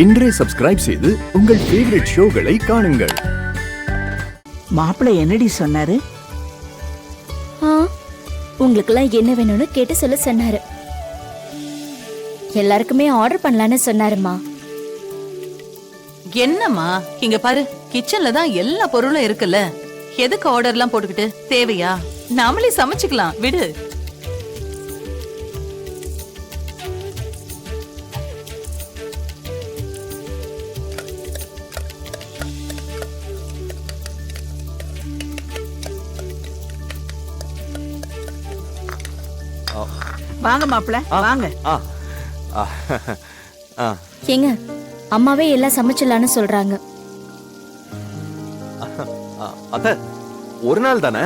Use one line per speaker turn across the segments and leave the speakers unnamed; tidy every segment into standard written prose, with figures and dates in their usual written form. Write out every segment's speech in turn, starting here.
இன்றே சப்ஸ்கிரைப் செய்து உங்கள் ஃபேவரட் ஷோகளை காணுங்கள்.
மாப்பிள்ளை என்னடி சொன்னாரு?
உங்களுக்கெல்லாம் என்ன வேணும்னு கேட்டு சொல்ல சொன்னாரு. எல்லாருக்குமே ஆர்டர் பண்ணலான்னு சொன்னாருமா.
என்னம்மா இங்க பாரு, கிச்சன்ல தான் எல்லா பொருளும் இருக்குல்ல, எதுக்கு ஆர்டர்லாம் போட்டுக்கிட்டு? தேவையா? நாமளே சமைச்சுக்கலாம், விடு.
வாங்க மாப்பிள்ள, வாங்க.
ஏங்க, அம்மாவே எல்லாம் சமைச்சலான்னு சொல்றாங்க.
அத்த, ஒரு நாள் தானே,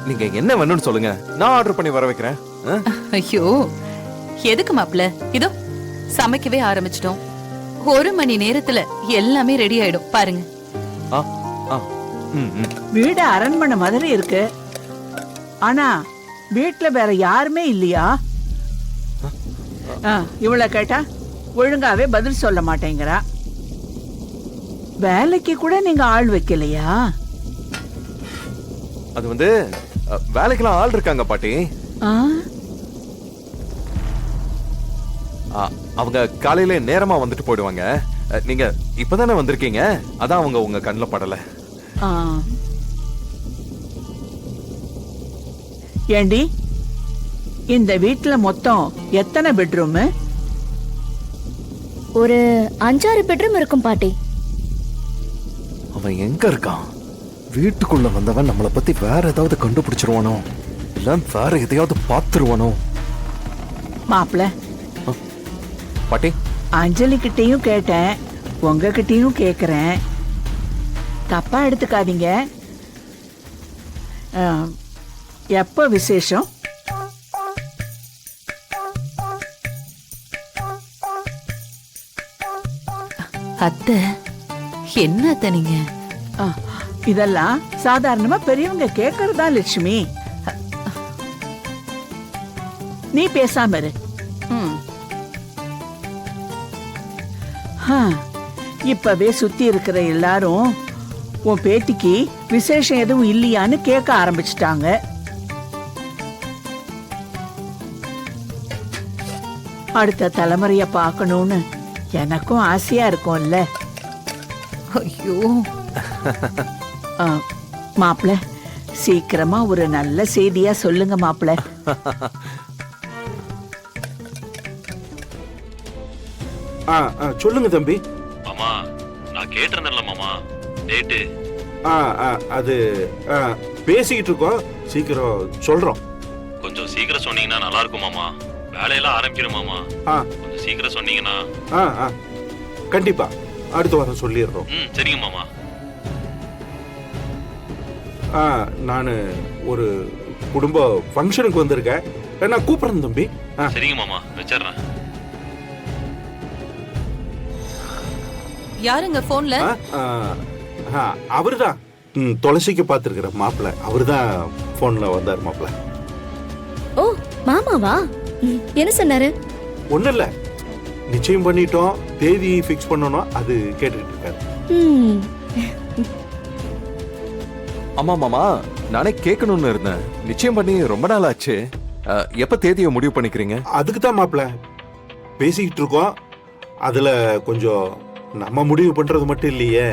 நீங்க என்ன வேணும்னு சொல்லுங்க, நான் ஆர்டர் பண்ணி வர வைக்கிறேன்.
ஐயோ, எதுக்கு மாப்பிள்ள? இதோ சமைக்கவே ஆரம்பிச்சிட்டோம். 1 மணி நேரத்துல எல்லாமே ரெடி ஆயிடும் பாருங்க.
வீடு அரண்மனை மாதிரி இருக்கு. ஆனா வீட்டுல வேற யாருமே இல்லையா? இவள கேட்டா ஒழுங்காவே பதில் சொல்ல மாட்டேங்கிறா. வேலைக்கு கூட நீங்க ஆள் வைக்கலையா?
அது வந்து வேலைக்கெல்லாம் ஆள் இருக்காங்க பாட்டி. அவங்க காலையில நேரமா வந்துட்டு போயிடுவாங்க. நீங்க இப்பதானே வந்திருக்கீங்க, அதான் அவங்க உங்க கண்ணுல படல.
ஏண்டி, இந்த வீட்டுல மொத்தம் எத்தனை பெட்ரூம்?
ஒரு 5-6 பெட்ரூம் இருக்கும் பாட்டி.
அவன் எங்க இருக்கான்? வீட்டுக்குள்ள வந்தவன் நம்மளை பத்தி வேற ஏதாவது கண்டுபிடிச்சிருவானோ, இல்ல வேற எதையாவது பாத்துருவானோ?
மாப்பிள்ள,
பாட்டி,
அஞ்சலி கிட்டையும் கேட்டேன், உங்ககிட்டயும் கேக்குறேன், தப்பா எடுத்துக்காதீங்க. எப்ப விசேஷம்?
அத்தை, என்ன அத்தை நீங்க?
இதெல்லாம் சாதாரணமா பெரியவங்க கேக்குறதா லட்சுமி. நீ பேசாம இரு. இப்பவே சுத்தி இருக்கிற எல்லாரும் உன் பேத்திக்கு விசேஷம் எதுவும் இல்லையான்னு கேட்க ஆரம்பிச்சிட்டாங்க. அடுத்த தலைமுறைய பார்க்கணும்னு எனக்கும் ஆசையா இருக்கும்ல.
ஐயோ
மாப்பிள்ள, சீக்கிரமா ஒரு நல்ல செய்தியா சொல்லுங்க மாப்பிள்ள.
சொல்லுங்க தம்பி.
மாமா, நான் கேட்டிருந்தேன்ல மாமா, டேட்டு.
அது பேசிக்கிட்டு இருக்கோம், சீக்கிரம் சொல்றோம்.
கொஞ்சம் சீக்கிரம் சொன்னீங்கன்னா நல்லா இருக்கும் மாமா. வேலையெல்லாம் ஆரம்பிக்கணும் மாமா. கொஞ்சம் சீக்கிரம் சொன்னீங்கன்னா.
கண்டிப்பா அடுத்த வாரம் சொல்லிடுறோம்.
சரிங்க மாமா.
நான் ஒரு குடும்ப ஃபங்க்ஷனுக்கு வந்திருக்கேன், நான் கூப்பிடுறேன் தம்பி.
சரிங்க மாமா, வச்சிடுறேன்.
யாருங்க போன்ல?
அவருதான் துளசிக்கு பாத்துருக்கிற மாப்பிள்ள, அவருதான் போன்ல வந்தார் மாப்பிள்ள.
ஓ, மாமாவா? என்ன சொன்னாரு?
ஒண்ணு இல்ல, நிச்சயம் பண்ணிட்டோம், தேதி பிக்ஸ் பண்ணனும், அது கேட்டுக்கிட்டு இருக்காரு.
ஆமா மாமா, நானே கேட்கணும்னு இருந்தேன். நிச்சயம் பண்ணி ரொம்ப நாள் ஆச்சு. எப்ப தேதியை முடிவு பண்ணிக்கிறீங்க?
அதுக்கு தான் மாப்பிள்ள பேசிக்கிட்டு இருக்கோம். அதுல கொஞ்சம் நம்ம முடிவு பண்றது மட்டும் இல்லையே,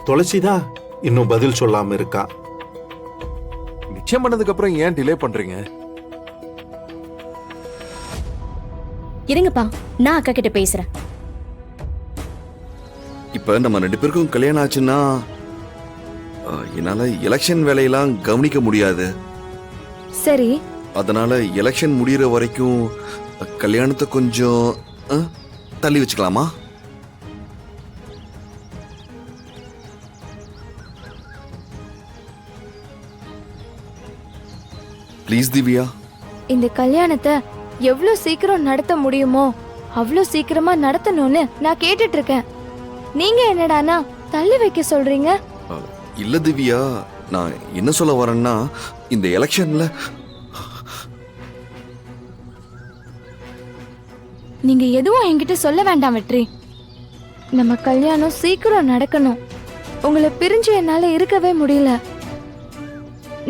துளசிதான் இன்னும் பதில் சொல்லாம இருக்கா.
நிச்சயம் பண்ணதுக்கு அப்புறம் ஏன் டிலே பண்றீங்க?
இருங்கப்பா, நான் அக்கா கிட்ட பேசுறேன்.
இப்ப நம்ம 2 பேருக்கும் கல்யாணம் ஆச்சுன்னா என்னால எலெக்ஷன் வேலையெல்லாம் கவனிக்க முடியாது.
சரி,
அதனால எலெக்ஷன் முடியற வரைக்கும் கல்யாணத்தை கொஞ்சம் தள்ளி வச்சுக்கலாமா? ப்ளீஸ் திவ்யா.
இந்த கல்யாணத்தை எவ்வளவு சீக்கிரம் நடத்த முடியுமோ அவ்வளவு சீக்கிரமா நடத்தணும்னு நான் கேட்டுட்டு இருக்கேன். நீங்க என்னடானா தள்ளி வைக்க சொல்றீங்க?
இல்ல திவ்யா, நான் என்ன சொல்ல வரேன்னா, இந்த எலெக்ஷன்ல
நீங்க எதுவும் என்கிட்ட சொல்ல வேண்டாம் வெற்றி. நம்ம கல்யாணம் சீக்கிரம் நடக்கணும். உங்களை பிரிஞ்சு என்னால இருக்கவே முடியல.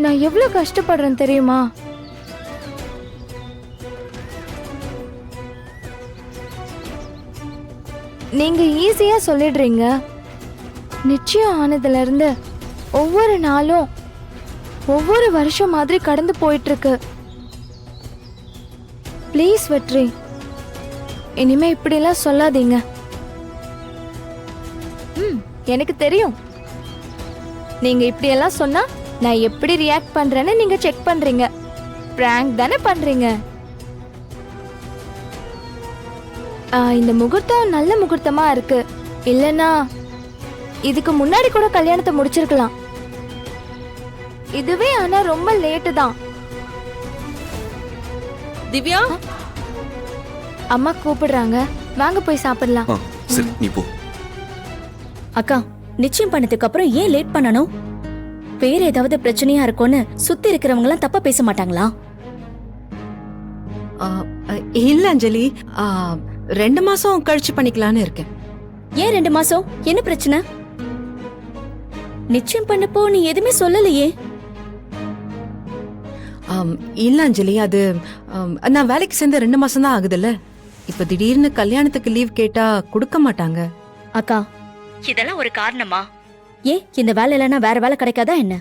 நான் எவ்வளவு கஷ்டப்படுறேன் தெரியுமா? நீங்க ஈஸியா சொல்லிடுறீங்க. நிச்சயம் ஆனதுல இருந்து ஒவ்வொரு நாளும் ஒவ்வொரு வருஷம் மாதிரி கடந்து போயிட்டு இருக்கு. ப்ளீஸ் வெற்றி, இனிமே இப்படிலாம் சொல்லாதீங்க. எனக்கு தெரியும் நீங்க இப்படியெல்லாம் சொன்னா நான் எப்படி ரியாக்ட் பண்றேன்னு நீங்க செக் பண்றீங்க. பிராங்க் தானே பண்றீங்க. இந்த முகூர்த்தம் நல்ல முகூர்த்தமா இருக்கு. இல்லனா இதுக்கு முன்னாடி கூட கல்யாணத்தை முடிச்சிருக்கலாம். இதுவே ஆனா ரொம்ப லேட்டு தான்.
திவ்யா,
அம்மா கூப்பிடுறாங்க, வாங்க போய் சாப்பிடலாம்.
சரி நீ போ.
அக்கா, நிச்சயம் பண்ணதுக்கு அப்புறம் ஏன் லேட் பண்ணணும்? வேற ஏதாவது பிரச்சனையா இருக்கும்னு சுத்தி இருக்கிறவங்க எல்லாம் தப்பா பேச மாட்டாங்களா?
இல்ல அஞ்சலி, 2 மாசம் கழிச்சு பண்ணிக்கலான்னு இருக்கேன்.
ஏன் 2 மாசம்? என்ன பிரச்சனை? நிச்சயம் பண்ணப்போ நீ எதுவுமே சொல்லலையே.
இல்ல அஞ்சலி, அது நான் வேலைக்கு சேர்ந்த 2 மாசம் தான் ஆகுதுல்ல. இப்ப திடீர்னு கல்யாணத்துக்கு லீவ் கேட்டா கொடுக்க மாட்டாங்க.
அக்கா, இதெல்லாம் ஒரு காரணமா? ஏன் இந்த வேலை இல்லைன்னா வேற வேலை கிடைக்காதா என்ன?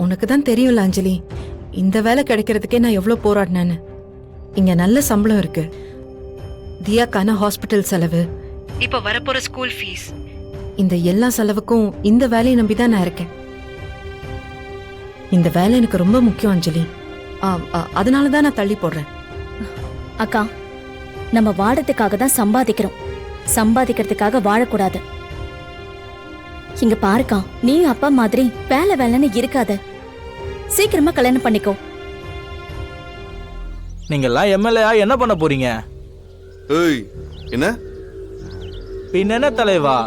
உனக்கு தான் தெரியும்ல அஞ்சலி, இந்த வேலை கிடைக்கிறதுக்கே நான் எவ்வளவு போராடினேன்னு. இங்க நல்ல சம்பளம் இருக்கு, தியாக்கான ஹாஸ்பிட்டல் செலவு, இப்ப வரப்போற ஸ்கூல் ஃபீஸ், இந்த எல்லா செலவுக்கும் இந்த வேலையை நம்பிதான் நான் இருக்கேன். இந்த வேலை எனக்கு ரொம்ப முக்கியம் அஞ்சலி. அதனாலதான் நான் தள்ளி போடுறேன்.
அக்கா, நம்ம வாழறதுக்காக தான் சம்பாதிக்கிறோம், சம்பாதிக்கிறதுக்காக வாழக்கூடாது. இங்க பாருக்கா, நீ அப்பா மாதிரி வேலை வேலைன்னு இருக்காத. சீக்கிரமா கல்யாணம் பண்ணிக்கோ.
நீங்க எல்லாம் எம்எல்ஏ என்ன பண்ண போறீங்க?
ஏய், என்ன
பின்ன என்ன தலைவா,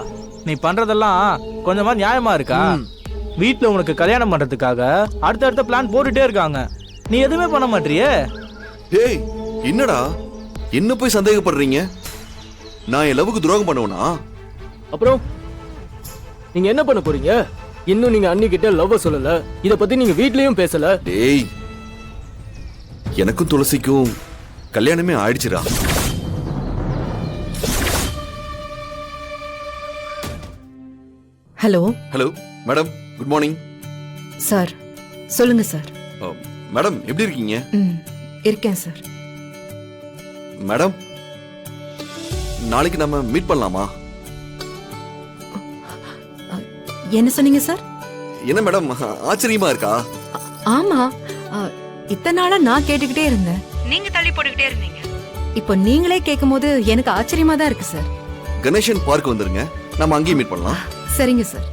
நீ பண்றதெல்லாம் கொஞ்சமா நியாயமா இருக்கா? வீட்டுல உனக்கு கல்யாணம் பண்றதுக்காக அடுத்த பிளான் போட்டுட்டே இருக்காங்க, நீ எதுவுமே பண்ண மாட்டியே.
டேய், என்னடா என்ன போய் சந்தேகப்படுறீங்க? நான் என் லவ்வுக்கு துரோகம் பண்ணுவேனா?
அப்புறம் நீங்க என்ன பண்ண போறீங்க? இன்னும் நீங்க அண்ணி கிட்ட லவ் சொல்லல, இத பத்தி நீங்க வீட்லயும் பேசல.
டேய், எனக்கும் துளசிக்கும் கல்யாணமே ஆயிடுச்சுடா.
Hello.
Hello madam, good morning.
Sir சொல்லுங்க சார்.
மேடம் எப்படி இருக்கீங்க?
இருக்கேன் சார்.
மேடம், நாளைக்கு நம்ம மீட் பண்ணலாமா?
என்ன சொன்னீங்க சார்?
என்ன மேடம் ஆச்சரியமா இருக்கா?
ஆமா, இத்தனை நாளா நான் கேட்டுக்கிட்டே இருந்தேன், நீங்க தள்ளி போட்டுக்கிட்டே இருந்தீங்க. இப்போ நீங்களே கேட்கும்போது எனக்கு ஆச்சரியமா தான் இருக்கு சார்.
கணேசன் பார்க் வந்துருங்க, நம்ம அங்கேயே மீட் பண்ணலாம்.
சரிங்க சார்.